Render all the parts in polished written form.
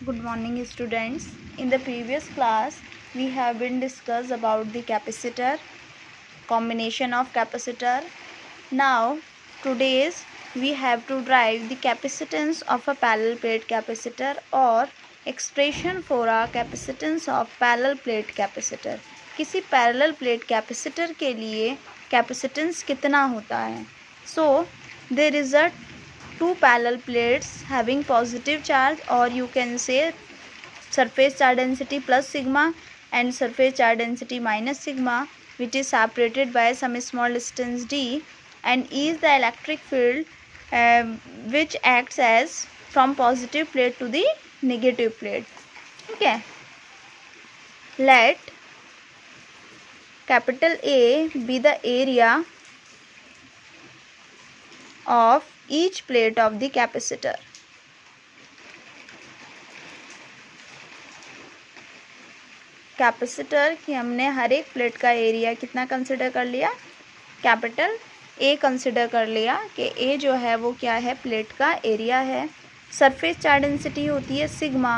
Good morning students. In the previous class we have been discussed about the capacitor, combination of capacitor. Now today's we have to derive the capacitance of a parallel plate capacitor or expression for a capacitance of parallel plate capacitor. किसी parallel plate capacitor के लिए capacitance कितना होता है. So there is a two parallel plates having positive charge, or you can say surface charge density plus sigma and surface charge density minus sigma, which is separated by some small distance d, and E is the electric field which acts as from positive plate to the negative plate. Okay, let capital A be the area of each plate of the capacitor. Capacitor की हमने हर एक plate का area कितना consider कर लिया, capital A consider कर लिया कि ए जो है वो क्या है, प्लेट का एरिया है. सरफेस चार्ज डेंसिटी होती है sigma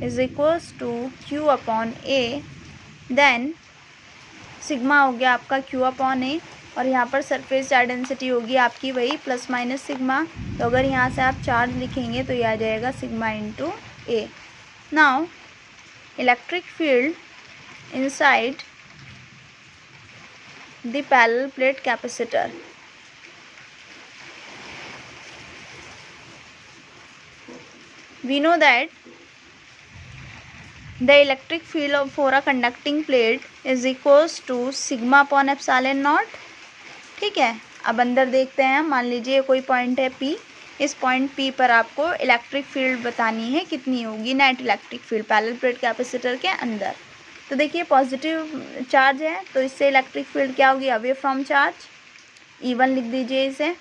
is equals to Q upon A. Then sigma हो गया आपका क्यू अपॉन ए, और यहाँ पर सरफेस चार्ज डेंसिटी होगी आपकी वही प्लस माइनस सिग्मा. तो अगर यहाँ से आप चार्ज लिखेंगे तो ये आ जाएगा sigma into A. Now electric field inside the parallel plate capacitor. We know that the electric field for a conducting plate is equals to sigma upon epsilon naught. ठीक है, अब अंदर देखते हैं. मान लीजिए कोई पॉइंट है P, इस पॉइंट P पर आपको इलेक्ट्रिक फील्ड बतानी है कितनी होगी, net electric field parallel plate capacitor के अंदर. तो देखिए पॉजिटिव चार्ज है तो इससे इलेक्ट्रिक फील्ड क्या होगी, अवे फ्रॉम चार्ज, E1 लिख दीजिए इसे.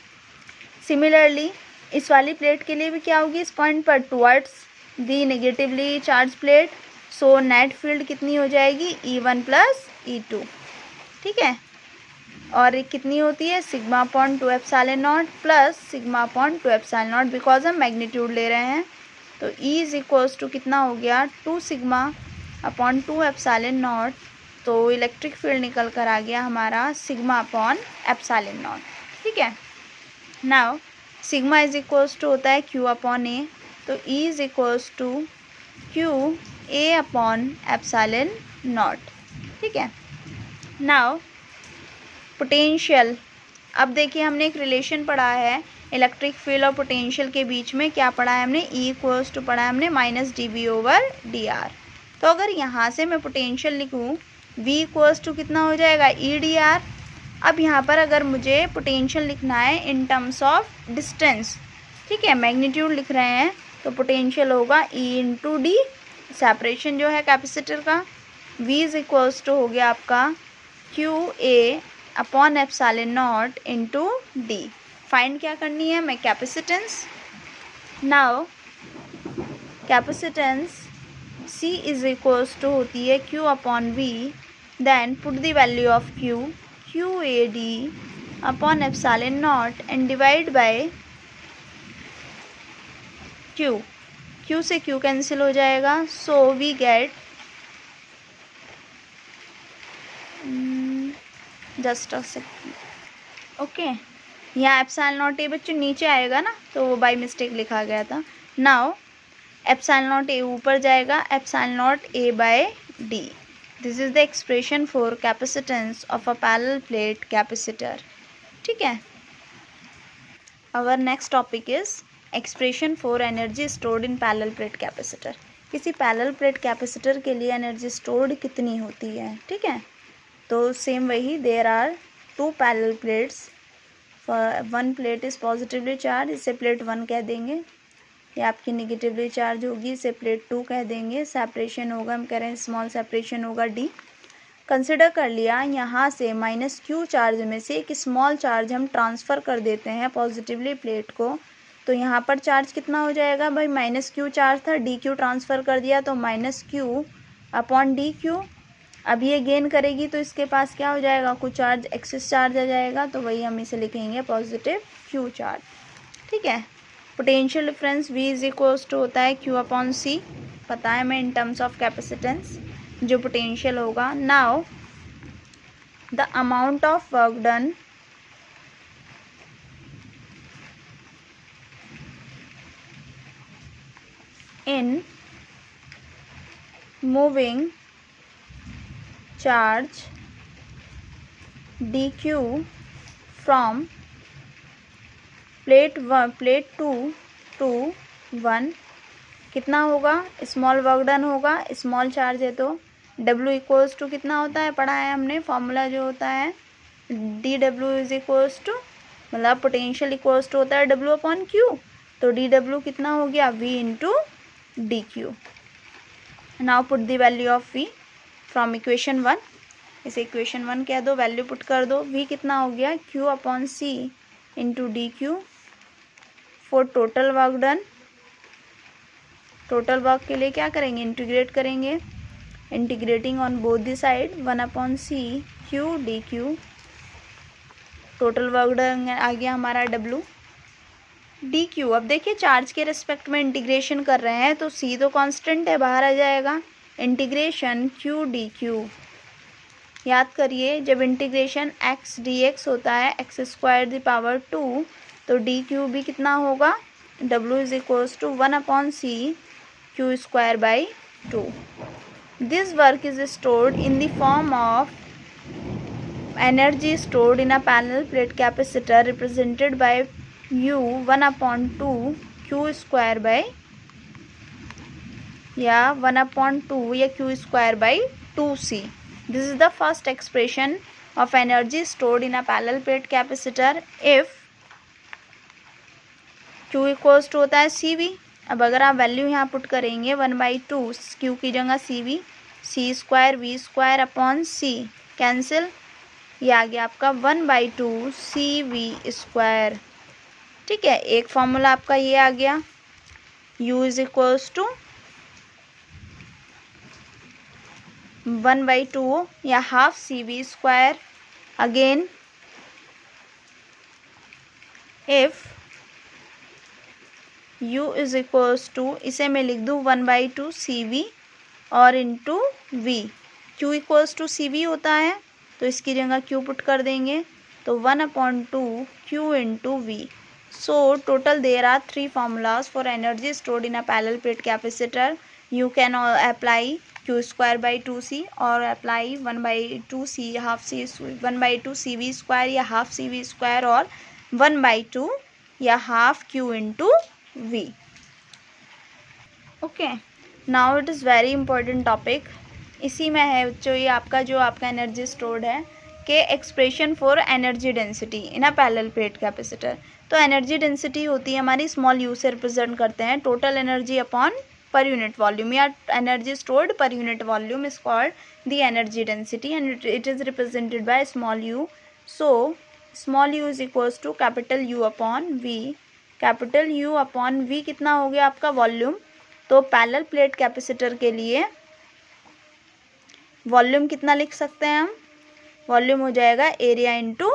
सिमिलरली इस वाली प्लेट के लिए भी क्या होगी, इस पॉइंट पर towards the negatively charge plate. So net field कितनी हो जाएगी, E1 प्लस E2. ठीक है, और कितनी होती है, sigma upon 2 epsilon not plus sigma upon 2 epsilon not, because हम मैग्नीट्यूड ले रहे हैं. तो E इज इक्वल्स टू कितना हो गया, 2 सिग्मा अपॉन 2 एप्सिलॉन नॉट. तो इलेक्ट्रिक फील्ड निकल कर आ गया हमारा सिग्मा अपॉन एप्सिलॉन नॉट. ठीक है, now sigma is equals to होता है क्यू अपॉन ए. तो E is equals to Q A upon epsilon naught. ठीक है, नाउ पोटेंशियल. अब देखिए हमने एक रिलेशन पढ़ा है इलेक्ट्रिक फील्ड और पोटेंशियल के बीच में. क्या पढ़ा है हमने, E इक्वल्स टू पढ़ा है हमने माइनस dV ओवर dr. तो अगर यहाँ से मैं पोटेंशियल लिखूँ, V इक्वल्स टू कितना हो जाएगा, E dr. अब यहाँ पर अगर मुझे पोटेंशियल लिखना है इन टर्म्स ऑफ डिस्टेंस, ठीक है, मैग्नीट्यूड लिख रहे हैं, तो पोटेंशियल होगा E इंटू डी, सेपरेशन जो है कैपेसिटर का. V इज इक्वल्स टू हो गया आपका Q A upon epsilon naught into D. Find क्या करनी है, मैं capacitance. Now capacitance C is equals to होती है Q upon V. Then put the value of Q, Q A D upon epsilon naught and divide by Q. Q से Q cancel हो जाएगा. So we get just a second. Okay, यहाँ epsilon naught A बच्चों नीचे आएगा ना, तो वो बाय मिस्टेक लिखा गया था. नाउ एप्सिलॉन नॉट ए ऊपर जाएगा, epsilon naught A by D. This is the expression for capacitance of a parallel plate capacitor. ठीक है, our next topic is expression for energy stored in parallel plate capacitor. किसी parallel plate capacitor के लिए energy stored कितनी होती है. ठीक है, तो सेम वही, there are 2 parallel plates. One plate is positively charge, इसे प्लेट 1 कह देंगे. ये आपकी नेगेटिवली चार्ज होगी, इसे प्लेट 2 कह देंगे. सेपरेशन होगा, हम कह रहे हैं स्मॉल सेपरेशन होगा D. कंसिडर कर लिया यहाँ से माइनस क्यू चार्ज में से एक स्मॉल चार्ज हम ट्रांसफ़र कर देते हैं पॉजिटिवली प्लेट को. तो यहाँ पर चार्ज कितना हो जाएगा भाई, माइनस क्यू चार्ज था, डी क्यू ट्रांसफ़र कर दिया तो minus Q upon D Q. अब ये गेन करेगी तो इसके पास क्या हो जाएगा, कुछ चार्ज एक्सेस चार्ज आ जाएगा, तो वही हम इसे लिखेंगे पॉजिटिव क्यू चार्ज. ठीक है, potential difference V is equals to होता है Q अपॉन C. पता है हमें इन टर्म्स ऑफ कैपेसिटेंस जो पोटेंशियल होगा। Now the amount of work done in moving charge dq from plate 2 to 1 कितना होगा? स्मॉल वर्क डन होगा, स्मॉल चार्ज है तो W इक्वल्स टू कितना होता है, पढ़ा है हमने फॉर्मूला जो होता है dW इज इक्वल्स टू, मतलब पोटेंशियल इक्वल्स टू होता है W अपॉन Q, तो dW कितना हो गया V into dq। Now put the value of V from equation 1, इसे इक्वेशन 1 कह दो, वैल्यू पुट कर दो। V कितना हो गया Q upon C into dq for total work done. Total work के लिए क्या करेंगे, इंटीग्रेट करेंगे, integrating on both the side 1 upon C Q dq। Total work done आ गया हमारा W dq। अब देखिए चार्ज के रिस्पेक्ट में इंटीग्रेशन कर रहे हैं तो C तो कांस्टेंट है, बाहर आ जाएगा, इंटीग्रेशन Q dq। याद करिए जब इंटीग्रेशन x dx होता है x स्क्वायर द पावर 2, तो dq भी कितना होगा, W is equals to 1 upon C Q square by 2। This work is stored in the form of energy stored in a parallel plate capacitor represented by U 1 upon 2 Q square by, या 1 upon 2 या Q square by 2C। This is the first expression of energy stored in a parallel plate capacitor if Q equals to होता है CV। अब अगर आप value यहाँ put करेंगे 1/2 Q की जगह CV, C square V square upon C cancel, ये आ गया आपका 1/2 CV स्क्वायर। ठीक है, एक फॉर्मूला आपका ये आ गया, U इज इक्वल्स टू 1/2 या half CV square. Again if U is equals to, इसे मैं लिख दूँ 1/2 CV और into V। Q equals to CV होता है तो इसकी जगह Q पुट कर देंगे, तो 1/2 Q into V। So total there are 3 formulas for energy stored in a parallel plate capacitor. You can apply Q square by 2C or apply 1/2 C half C 1/2 CV square या half CV square और 1/2 या half Q into V. Okay. Now it is very important topic. इसी में है बच्चों ये आपका जो आपका एनर्जी स्टोर्ड है के expression for energy density in a parallel plate capacitor. तो एनर्जी डेंसिटी होती है हमारी स्मॉल यू से रिप्रेजेंट करते हैं total energy upon per unit volume, या energy stored per unit volume is called the energy density and it is represented by small U. So small U is equals to capital U upon V. Capital U upon V कितना हो गया आपका volume, तो parallel plate capacitor के लिए volume कितना लिख सकते हैं हम, वॉल्यूम हो जाएगा एरिया इंटू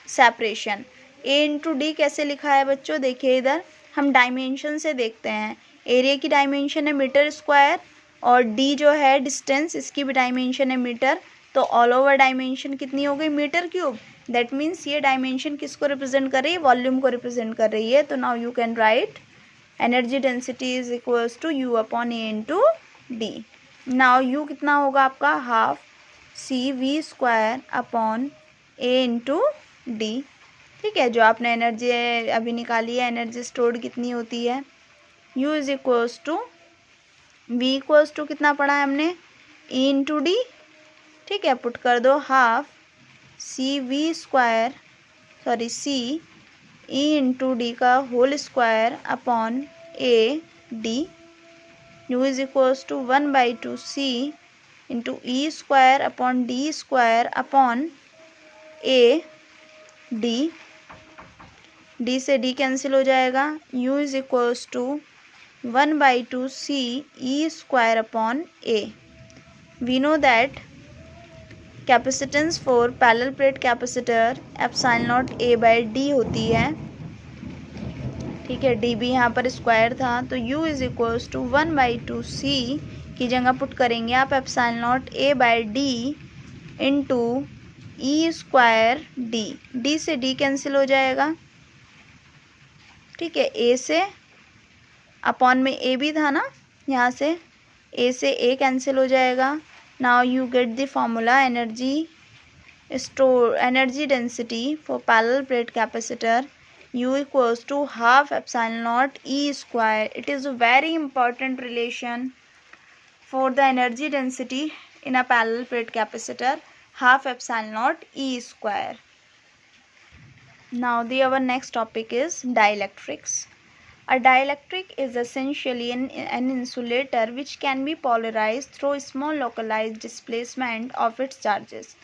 सेपरेशन। ए इंटू डी कैसे लिखा है बच्चों, देखिए इधर हम डायमेंशन से देखते हैं, एरिया की डायमेंशन है मीटर स्क्वायर और डी जो है डिस्टेंस, इसकी भी डायमेंशन है मीटर, तो ऑल ओवर डायमेंशन कितनी हो गई मीटर क्यूब। दैट मीन्स ये डायमेंशन किसको रिप्रेजेंट कर रही है, वॉल्यूम को रिप्रेजेंट कर रही है। तो now you can write energy density is equals to U upon A into D. Now U कितना होगा आपका half C V square upon A into D. ठीक है, जो आपने एनर्जी अभी निकाली है एनर्जी स्टोर्ड कितनी होती है, u is equals to V equals to कितना पढ़ा है हमने e इंटू डी। ठीक है, पुट कर दो half C V square sorry C e into D का whole square upon A D. u is equals to 1/2 c into E square upon D square upon A D. D से D cancel हो जाएगा, u is equals to 1/2 c E square upon A. We know that capacitance for parallel plate capacitor epsilon naught A by D होती है। ठीक है, D B यहाँ पर square था, तो u is equals to 1/2c की जगह पुट करेंगे आप epsilon not a by D into E square D, D से डी कैंसिल हो जाएगा, ठीक है, a से अपॉन में a भी था ना, यहाँ से a से a कैंसिल हो जाएगा। Now you get the formula energy density for parallel plate capacitor U equals to half epsilon naught E square. It is a very important relation for the energy density in a parallel plate capacitor, half epsilon naught E square. Now our next topic is dielectrics. A dielectric is essentially an insulator which can be polarized through small localized displacement of its charges.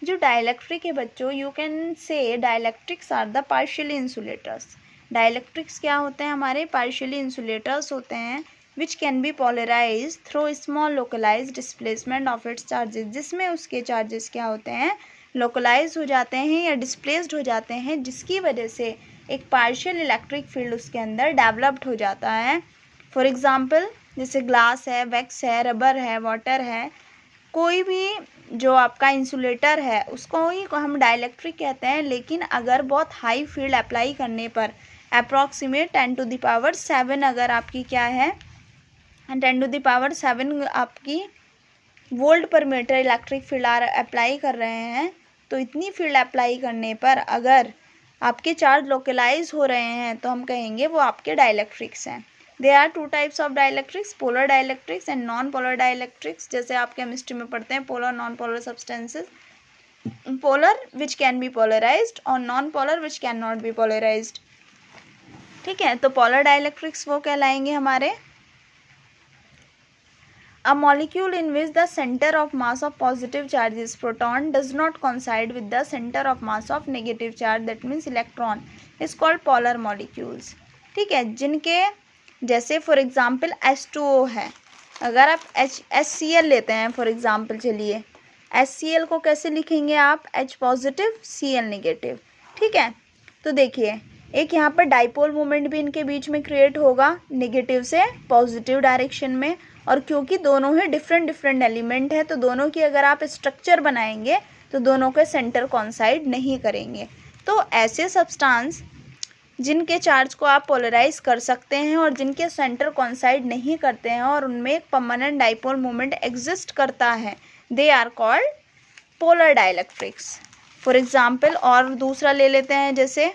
जो dielectric है बच्चों, you can say dielectrics are the partially insulators. Dielectrics क्या होते हैं? हमारे partially insulators होते हैं which can be polarise through small localise displacement of its charges, जिसमें उसके चार्जेस क्या होते हैं, लोकलाइज हो जाते हैं या डिस्प्लेस्ड हो जाते हैं, जिसकी वजह से एक पार्शियल इलेक्ट्रिक फील्ड उसके अंदर डेवलप्ड हो जाता है। फॉर एग्जांपल जैसे ग्लास है, वैक्स है, रबर है, वाटर है, कोई भी जो आपका इंसुलेटर है उसको ही हम डाइलेक्ट्रिक कहते हैं। लेकिन अगर बहुत हाई फील्ड अप्लाई करने पर अप्रॉक्सीमेट 10⁻7 अगर आपकी क्या है 10⁻7 आपकी वोल्ट पर मीटर इलेक्ट्रिक फील्ड अप्लाई कर रहे हैं, तो इतनी फील्ड अप्लाई करने पर अगर आपके चार्ज लोकलाइज हो रहे हैं तो हम कहेंगे वो आपके डाइलेक्ट्रिक्स हैं। There are two types of dielectrics, polar dielectrics and non-polar dielectrics। जैसे आप केमिस्ट्री में पढ़ते हैं polar non-polar substances, polar which can be polarized और non-polar which cannot be polarized। ठीक है, तो polar dielectrics वो कहलाएंगे हमारे A molecule in which the center of mass of positive charge is proton does not coincide with the center of mass of negative charge, that means electron, is called polar molecules। ठीक है, जिनके जैसे for example H2O है, अगर आप HCl लेते हैं for example, चलिए HCl को कैसे लिखेंगे आप, H पॉजिटिव Cl नेगेटिव। ठीक है, तो देखिए एक यहाँ पर डाइपोल मोमेंट भी इनके बीच में क्रिएट होगा नेगेटिव से पॉजिटिव डायरेक्शन में, और क्योंकि दोनों ही डिफरेंट एलिमेंट है तो दोनों की अगर आप स्ट्रक्चर बनाएंगे तो दोनों के सेंटर कॉन्साइड नहीं करेंगे। तो ऐसे सब्सटेंस जिनके चार्ज को आप पोलराइज कर सकते हैं और जिनके सेंटर कॉन्साइड नहीं करते हैं और उनमें एक परमानेंट डाइपोल मोमेंट एग्जिस्ट करता है, they are called polar dielectrics. For example और दूसरा ले लेते हैं, जैसे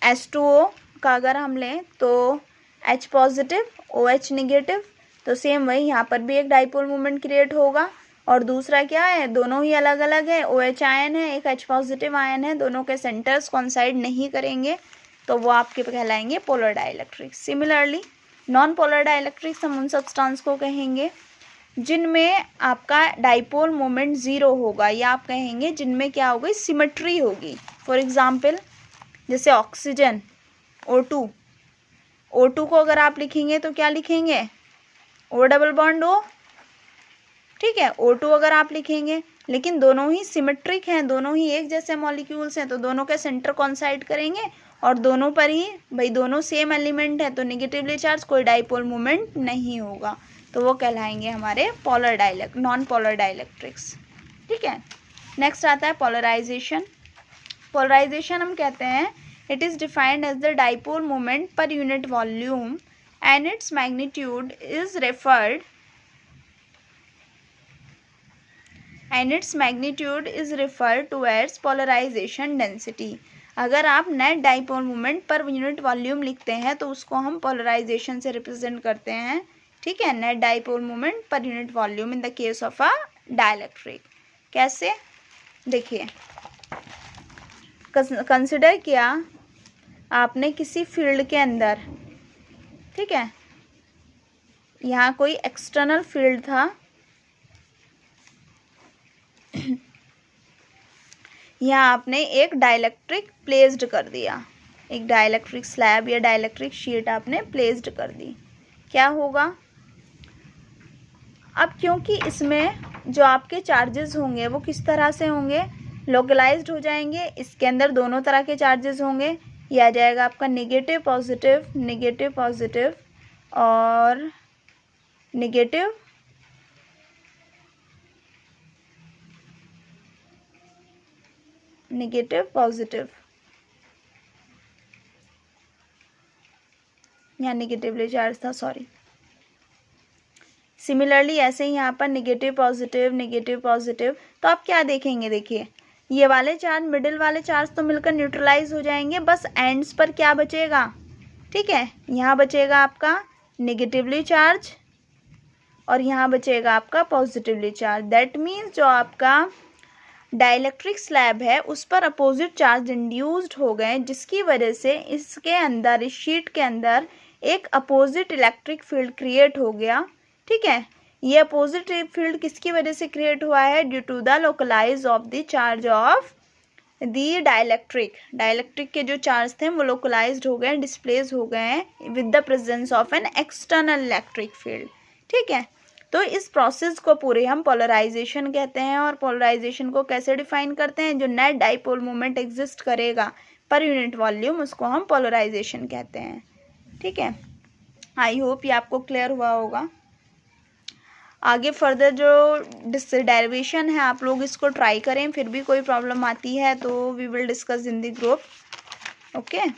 H2O का अगर हम लें तो H पॉजिटिव OH नेगेटिव, तो सेम वही यहाँ पर भी एक डाइपोल मोमेंट क्रिएट होगा। और दूसरा क्या है, दोनों ही अलग अलग है, OH आयन है, एक H पॉजिटिव आयन है, दोनों के सेंटर्स कॉन्साइड नहीं करेंगे, तो वो आपके कहलाएंगे polar dielectrics. Similarly non polar dielectrics हम उन सब्सटेंस को कहेंगे जिनमें आपका डाइपोल मोमेंट ज़ीरो होगा, या आप कहेंगे जिनमें क्या होगी, सिमेट्री होगी। फॉर एग्जांपल जैसे ऑक्सीजन O2 को अगर आप लिखेंगे तो क्या लिखेंगे, O डबल बॉन्ड O। ठीक है, O2 अगर आप लिखेंगे, लेकिन दोनों ही सिमेट्रिक हैं, दोनों ही एक जैसे मॉलिक्यूल्स हैं, तो दोनों के सेंटर कॉन्साइड करेंगे और दोनों पर ही भाई दोनों सेम एलिमेंट है तो नेगेटिवली चार्ज कोई डाइपोल मोमेंट नहीं होगा, तो वो कहलाएंगे हमारे नॉन पोलर डाइलेक्ट्रिक्स। ठीक है, नेक्स्ट आता है पोलराइजेशन। पोलराइजेशन हम कहते हैं it is defined as the dipole moment per unit volume and its magnitude is referred towards polarisation density. अगर आप net dipole moment per unit volume लिखते हैं तो उसको हम पोलराइजेशन से रिप्रेजेंट करते हैं। ठीक है, net dipole moment per unit volume in the case of a dielectric. कैसे, देखिए कंसिडर किया आपने किसी फील्ड के अंदर, ठीक है, यहाँ कोई एक्सटर्नल फील्ड था, यहाँ आपने एक डाइलेक्ट्रिक प्लेस्ड कर दिया, एक डाइलेक्ट्रिक स्लैब या डाइलेक्ट्रिक शीट आपने प्लेस्ड कर दी, क्या होगा, अब क्योंकि इसमें जो आपके चार्जेस होंगे वो किस तरह से होंगे, लोकलाइज्ड हो जाएंगे, इसके अंदर दोनों तरह के चार्जेस होंगे, ये आ जाएगा आपका नेगेटिव पॉजिटिव, नेगेटिव पॉजिटिव और नेगेटिव नेगेटिव पॉजिटिव, यहाँ नेगेटिवली चार्ज था, सॉरी। सिमिलरली ऐसे ही यहाँ पर नेगेटिव पॉजिटिव, नेगेटिव पॉजिटिव, तो आप क्या देखेंगे, देखिए ये वाले चार्ज, मिडिल वाले चार्ज तो मिलकर न्यूट्रलाइज हो जाएंगे, बस एंड्स पर क्या बचेगा, ठीक है, यहाँ बचेगा आपका नेगेटिवली चार्ज और यहाँ बचेगा आपका पॉजिटिवली चार्ज। दैट मीन्स जो आपका डाइलेक्ट्रिक स्लैब है उस पर अपोजिट चार्ज इंड्यूस्ड हो गए, जिसकी वजह से इसके अंदर, इस शीट के अंदर एक अपोजिट इलेक्ट्रिक फील्ड क्रिएट हो गया, ठीक है। ये अपोजिट फील्ड किसकी वजह से क्रिएट हुआ है, due to the localise of the charge of the dielectric. Dielectric के जो चार्ज थे वो लोकलाइज्ड हो गए, डिस्प्लेस हो गए हैं with the presence of an external electric field, ठीक है। तो इस प्रोसेस को पूरे हम पोलराइजेशन कहते हैं, और पोलराइजेशन को कैसे डिफाइन करते हैं, जो नेट डाइपोल मोमेंट एग्जिस्ट करेगा पर यूनिट वॉल्यूम, उसको हम पोलराइजेशन कहते हैं, ठीक है। आई होप ये आपको क्लियर हुआ होगा। आगे फर्दर जो डेरिवेशन है आप लोग इसको ट्राई करें, फिर भी कोई प्रॉब्लम आती है तो we will discuss in the group, okay.